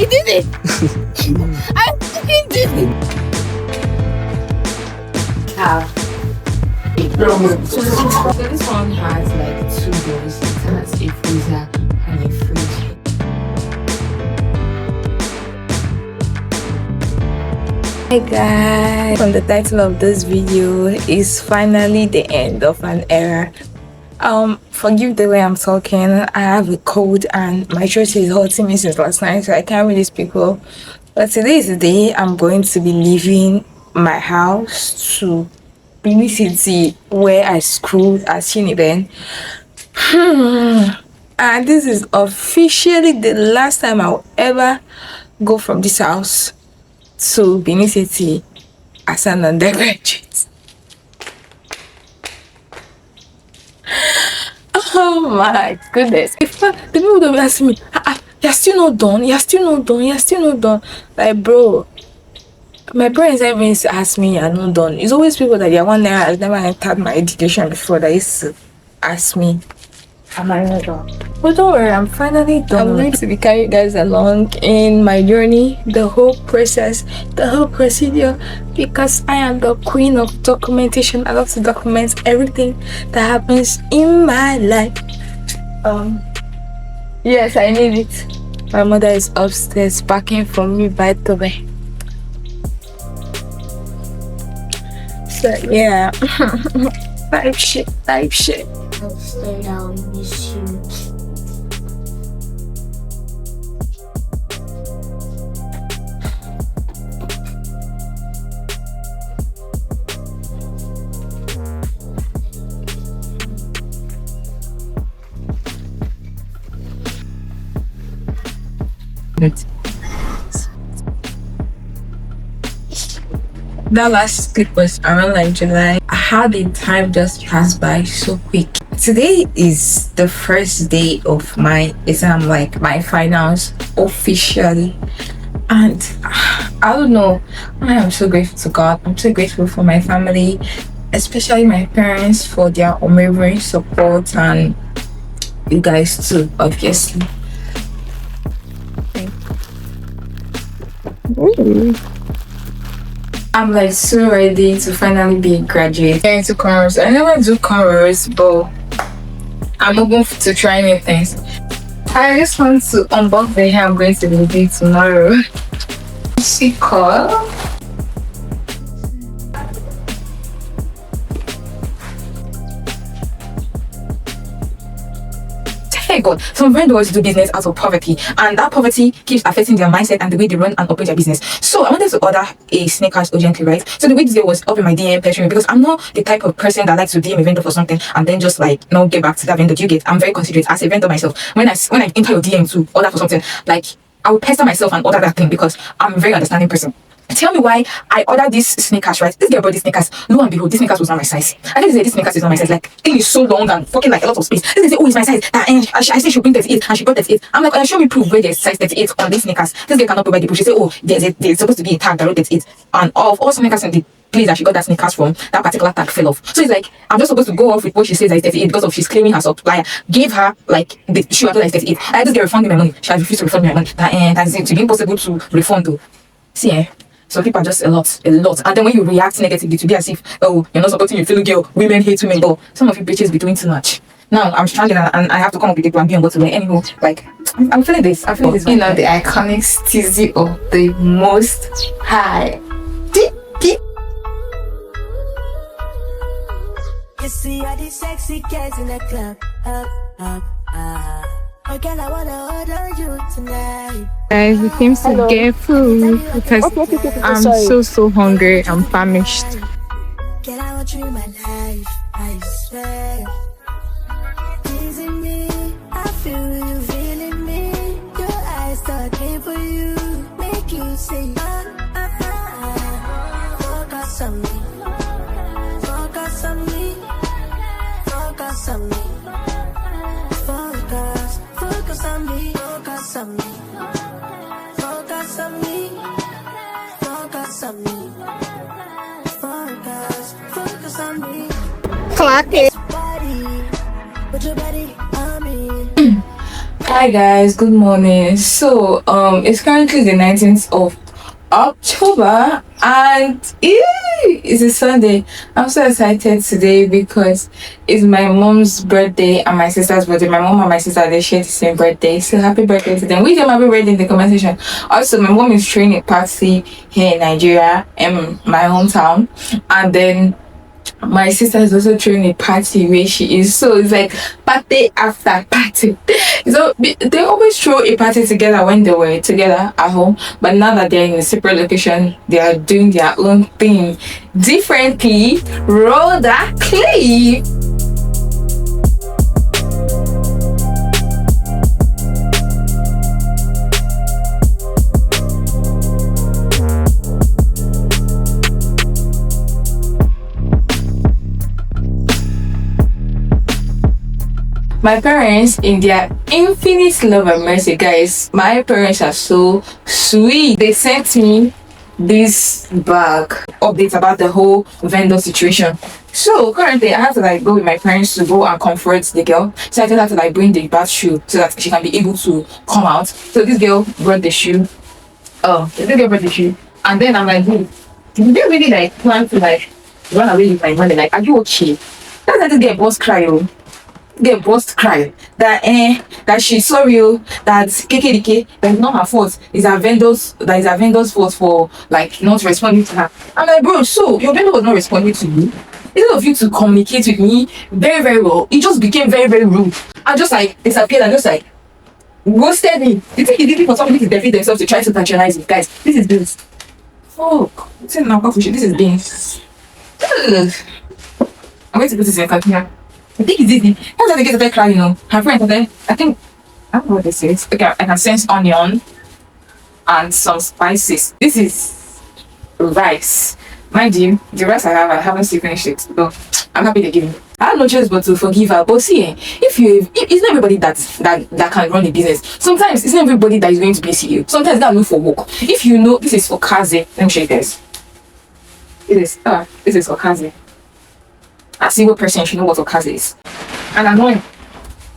I did it! I fucking did it! So this one has like 2 doors. It has a freezer and a fridge. Hi guys, from the title of this video is finally the end of an era. Forgive the way I'm talking. I have a cold and my throat is hurting me since last night, so I can't really speak well. But today is the day I'm going to be leaving my house to Benin City, where I schooled at Uniben. And this is officially the last time I'll ever go from this house to Benin City as an undergraduate. Oh my goodness. If the people don't ask me, you're still not done, you're still not done, you're still not done. Like, bro, my parents never used to ask me, you're not done. It's always people that you're one there has never entered my education before that used to ask me, am I not done? But don't worry, I'm finally done. I'm going to be carrying you guys along in my journey, the whole process, the whole procedure, because I am the queen of documentation. I love to document everything that happens in my life. Yes, I need it. My mother is upstairs packing for me, by the way. So yeah, type shit. I'll stay down in this suit. That last clip was around like July. How the time just passed by so quick. Today is the first day of my exam, like my finals officially. And I don't know, I am so grateful to God. I'm so grateful for my family, especially my parents, for their unwavering support, and you guys too, obviously. I'm like so ready to finally be a graduate. Going to cornrows. I never do cornrows, but I'm open to try new things. I just want to unbox the hair I'm going to be doing tomorrow. She called. Hey God, some friends always do business out of poverty, and that poverty keeps affecting their mindset and the way they run and operate their business. So I wanted to order a sneakers urgently, right? So the way this girl was up in my DM pressuring me, because I'm not the type of person that likes to DM a vendor for something and then just like not get back to that vendor. Do you get? I'm very considerate as a vendor myself. When I enter your DM to order for something, like I will pester myself and order that thing because I'm a very understanding person. Tell me why I ordered these sneakers, right? This girl brought these sneakers. Lo and behold, this sneakers was not my size. I think this sneakers is not my size. Like, thing is so long and fucking like a lot of space. This is oh, it's my size. I said she'll bring 38 and she brought 38. I'm like, show me proof where there's size 38 on these sneakers. This girl cannot provide the proof. She said, oh, there's supposed to be a tag that wrote 38. And of all sneakers in the place that she got that sneakers from, that particular tag fell off. So it's like, I'm just supposed to go off with what she says that is 38 because of she's claiming her supplier gave her like the shoe I thought that is 38. I just get refunding my money. She has refused to refund me my money. That's it. To be impossible to refund though. See, so people are just a lot. And then when you react negatively to be as if, oh, you're not supporting your fellow girl, women hate women, but some of you bitches be doing too much. Now I'm stranded and I have to come up with a plan B on what to wear. Anywho, like, I'm feeling this. I'm feeling this. You know, the iconic steezy of the most high. You see all these sexy guys in the club. Oh, girl, I wanna order you tonight. Guys, it seems to get food because I'm so hungry. I'm famished. Girl, I want you in my life, I swear. Teasing me, I feel you feeling me. Your eyes talking for you, make you say focus on me, focus on me, focus on me. Focus on me, focus on me, focus on me, focus on me, focus on me. Clock it. Put your body on me. Hi guys, good morning. So it's currently the 19th of October and it's a Sunday. I'm so excited today because it's my mom's birthday and my sister's birthday. My mom and my sister, they share the same birthday. So happy birthday to them. We them happy birthday in the comment section. Also, my mom is throwing a party here in Nigeria, in my hometown, and then my sister is also throwing a party where she is, so it's like party after party. So they always throw a party together when they were together at home, but now that they're in a separate location, they are doing their own thing differently. Roll that clip. My parents, in their infinite love and mercy, guys, my parents are so sweet. They sent me this bag update about the whole vendor situation. So currently I have to like go with my parents to go and comfort the girl. So I just have to like bring the bath shoe so that she can be able to come out. So this girl brought the shoe. And then I'm like, hey, did you really like plan to like run away with my money? Like, are you okay? That's how this girl boss cry, oh. Get burst cry that she's sorry, that KKDK, that is not her fault, it's her vendor's fault for like not responding to her. I'm like, bro, so your vendor was not responding to you. Instead of you to communicate with me very, very well, it just became very, very rude. I just like disappeared and just like ghosted me. You think it's easy for somebody to defeat themselves to try to patronize me? Guys, this is beans. Fuck. This is beans. I'm going to put this in a container. I think it's easy. That's how they get crying, you know. Her friend today, I think, I don't know what this is. Okay, I can sense onion and some spices. This is rice. Mind you, the rice I haven't still finished it. So I'm happy they give me. I have no choice but to forgive her. But see, it's not everybody that can run a business. Sometimes it's not everybody that is going to be CEO. Sometimes that look for work. If you know this is for Kaze, let me show you guys. This is for Kaze. A single person should know what Okaze is. And annoying.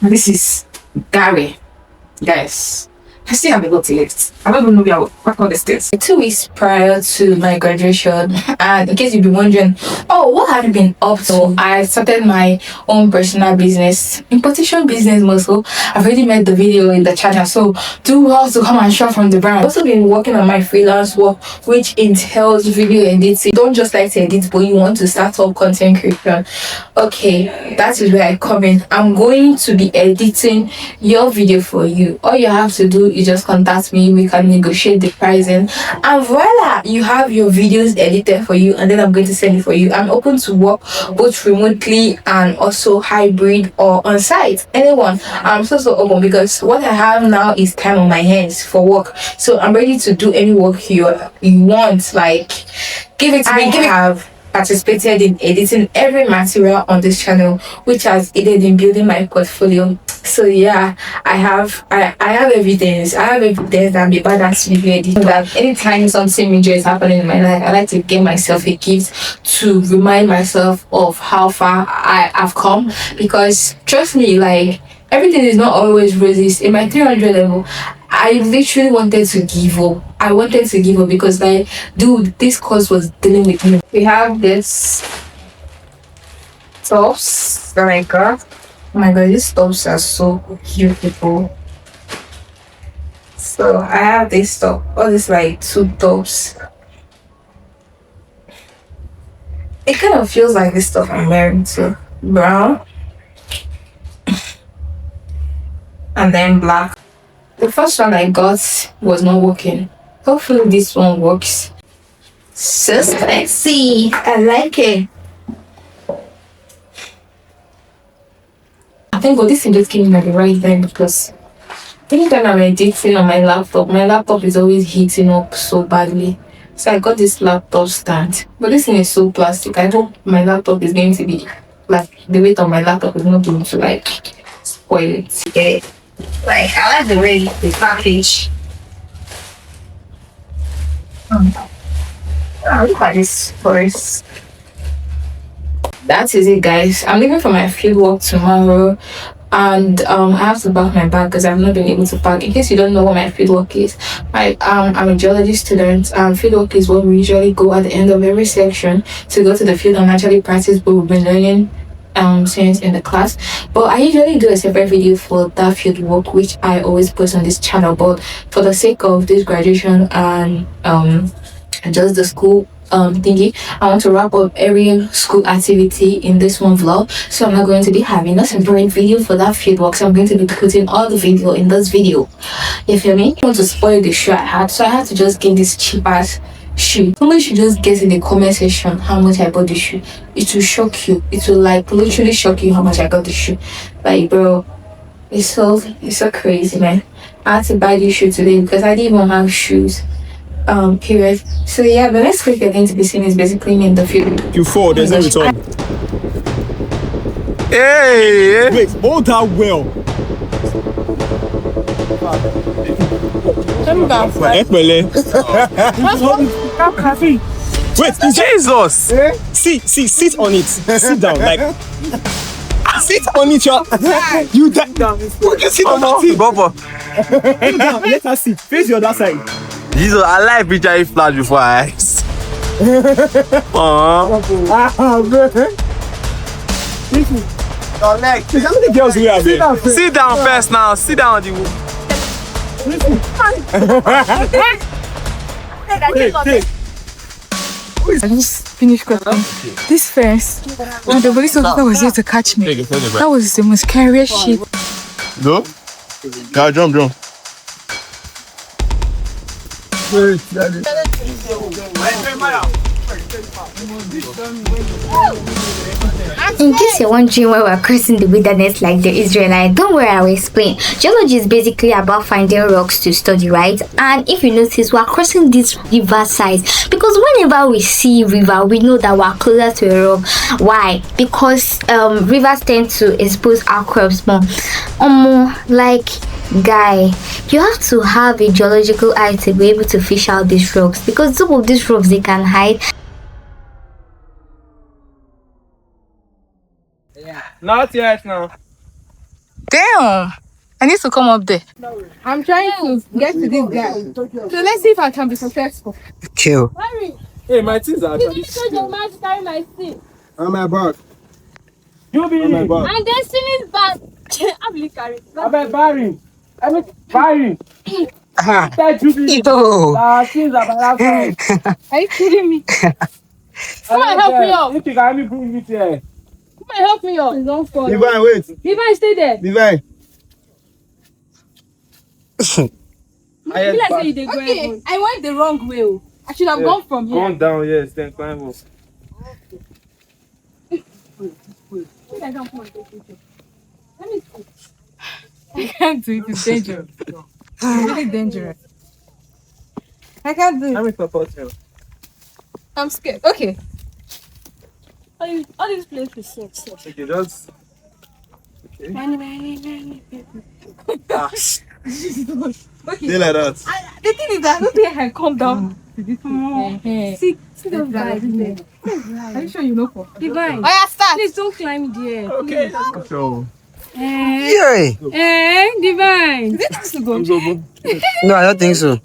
This is Gary. Guys, I still have a lot to lift. I don't even know where I'll pack all the stairs. 2 weeks prior to my graduation, and in case you've been wondering, oh, what have you been up to? I started my own personal business, importation business muscle. I've already made the video in the channel, so do well to come and shop from the brand. I've also been working on my freelance work, which entails video editing. Don't just like to edit, but you want to start up content creation. Okay, that is where I come in. I'm going to be editing your video for you. All you have to do is just contact me. We can negotiate the pricing, and voila, you have your videos edited for you, and then I'm going to send it for you. I'm open to work both remotely and also hybrid or on site. Anyone, I'm so open because what I have now is time on my hands for work, so I'm ready to do any work you want. Like, give it to me. I have participated in editing every material on this channel, which has aided in building my portfolio. So yeah, I have evidence. I have evidence that I'm a badass video editor. That anytime something major is happening in my life, I like to give myself a gift to remind myself of how far I have come. Because trust me, like, everything is not always roses. In my 300 level, I literally wanted to give up. I wanted to give up because, like, dude, this course was dealing with me. We have this tops that I got. Oh my god, these tops are so beautiful. So I have this top, all these like 2 tops. It kind of feels like this stuff I'm wearing too. Brown and then black. The first one I got was not working. Hopefully this one works. So sexy. I like it. I think this thing just came in at the right time because anytime I'm editing on my laptop is always heating up so badly. So I got this laptop stand. But this thing is so plastic. I hope my laptop is going to be like, the weight of my laptop is not going to like spoil it. Yeah. Like, I like the way the package. Look at this forest. That is it, guys. I'm leaving for my field work tomorrow. and I have to pack my bag because I've not been able to pack. In case you don't know what my fieldwork is, I'm a geology student, and fieldwork is what we usually go at the end of every section to go to the field and actually practice what we've been learning since in the class. But I usually do a separate video for that field work, which I always post on this channel. But for the sake of this graduation and just the school thingy, I want to wrap up every school activity in this one vlog, so I'm not going to be having a separate video for that field work. So I'm going to be putting all the video in this video. You feel me? I want to spoil the shoe I had, so I had to just get this cheap ass shoe. Somebody should just guess in the comment section how much I bought the shoe. It will shock you. It will like literally shock you how much I got the shoe. Like, bro, it's so crazy, man. I had to buy this shoe today because I didn't even have shoes. Period. So yeah, the next clip you're going to be seeing is basically me in the field. You fall, there's no return. Hey! Wait, hold that well. Wait, Jesus! see, sit on it. Sit down, like. Sit on it, you okay, sit on it. Baba. Sit down, let us see. Face the other side. Jesus, I like picture flash before eyes. Your leg. How many girls we have here? Sit down first now. Sit down on the wall. I just finished cooking. This first, when the police officer was here to catch me, that was the most scariest shit. Go. Go, jump. In case you're wondering why we're crossing the wilderness like the Israelites, don't worry, I will explain. Geology is basically about finding rocks to study, right? And if you notice, we're crossing this river side because whenever we see river, we know that we're closer to a rock. Why? Because rivers tend to expose our crops more. Like, guy, you have to have a geological eye to be able to fish out these rocks, because some of these rocks they can hide. Not yet now. Damn! I need to come up there. I'm trying to get to this guy. So let's see if I can be successful. Kill. Hey, my things are actually. Your man to carry my thing. On my back. You be On my back. And Destiny's back. I'm really carrying. I bet Barry. Barry. Ah. That you be. Things are Are you kidding me? Come on, help me up. If you can help me bring it here. Come on, help me up. Don't fall. Divine, wait. Divine, stay there. Divine. I feel like say you dey go heaven. I went the wrong way. I should have gone from here. Gone down, yes, then climb up. Let me see. I can't do it. It's dangerous. It's really dangerous. I can't do it. Let me support you. I'm scared. Okay. All these places so. Okay, just. Okay. Okay. Stay like that. The thing is that I don't think I can come down to this place. See those guys there. Are you sure you know for? Divine. Oh yeah, start. Please don't climb there. Okay. So. Divine. Is it to go? No, I don't think so.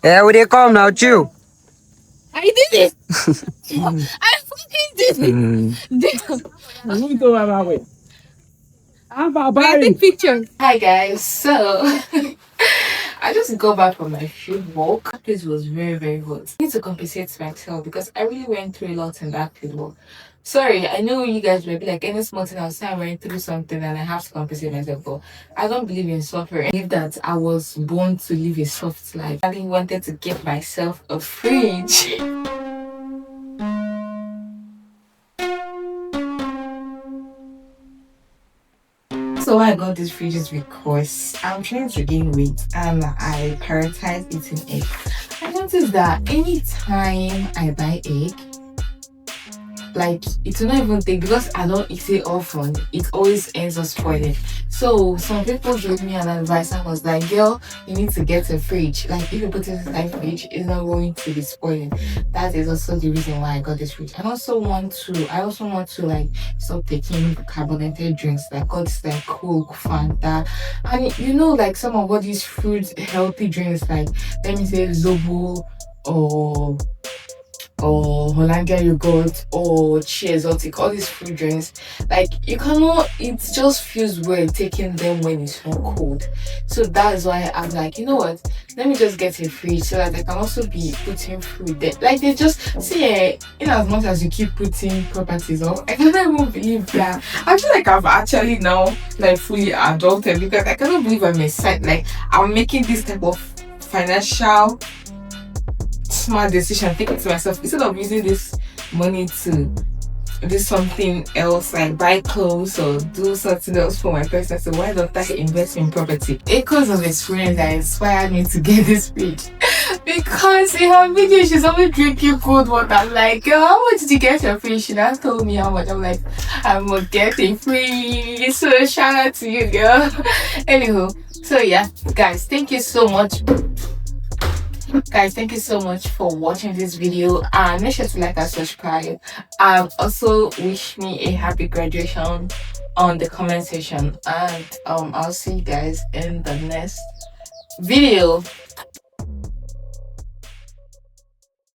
Yeah, will they come now, chill? I did it. I fucking did it. Damn. I take pictures. Hi guys. So I just got back from my field walk. That place was very, very hot. I need to compensate myself because I really went through a lot in that field walk. Sorry, I know you guys may be like, any small thing outside, I went through something and I have to compensate myself, but I don't believe in suffering. I believe that I was born to live a soft life. I really wanted to get myself a fridge. So why I got this fridge is because I'm trying to gain weight and I prioritize eating egg. I noticed that anytime I buy egg, like it will not even take, because I don't eat it often, it always ends up spoiling. So some people gave me an advice and was like, girl, you need to get a fridge. Like if you put it in the fridge, it's not going to be spoiling. That is also the reason why I got this fridge. I also want to like stop taking carbonated drinks, like all this like Coke, Fanta, and you know, like some of all these fruit healthy drinks, like let me say Zobo or Hollandia yogurt or Chi Exotic, all these fruit drinks, like you cannot, it just feels weird taking them when it's not cold. So that's why I'm like, you know what, let me just get a fridge so that I can also be putting food there. Like they just see, in as much as you keep putting properties up, I cannot even believe that I feel like I've actually now like fully adulted, because I cannot believe I'm a side, like I'm making this type of financial smart decision, thinking to myself, instead of using this money to do something else, like buy clothes or do something else for my person, so why don't I invest in property? Because of experience that inspired me to get this fridge. Because in her video she's always drinking cold water. I'm like, girl, how much did you get your fridge? She not told me how much. I'm like, I'm gonna get a free. So shout out to you, girl. Anywho, so yeah, guys, thank you so much for watching this video, and make sure to like and subscribe, and also wish me a happy graduation on the comment section, and I'll see you guys in the next video.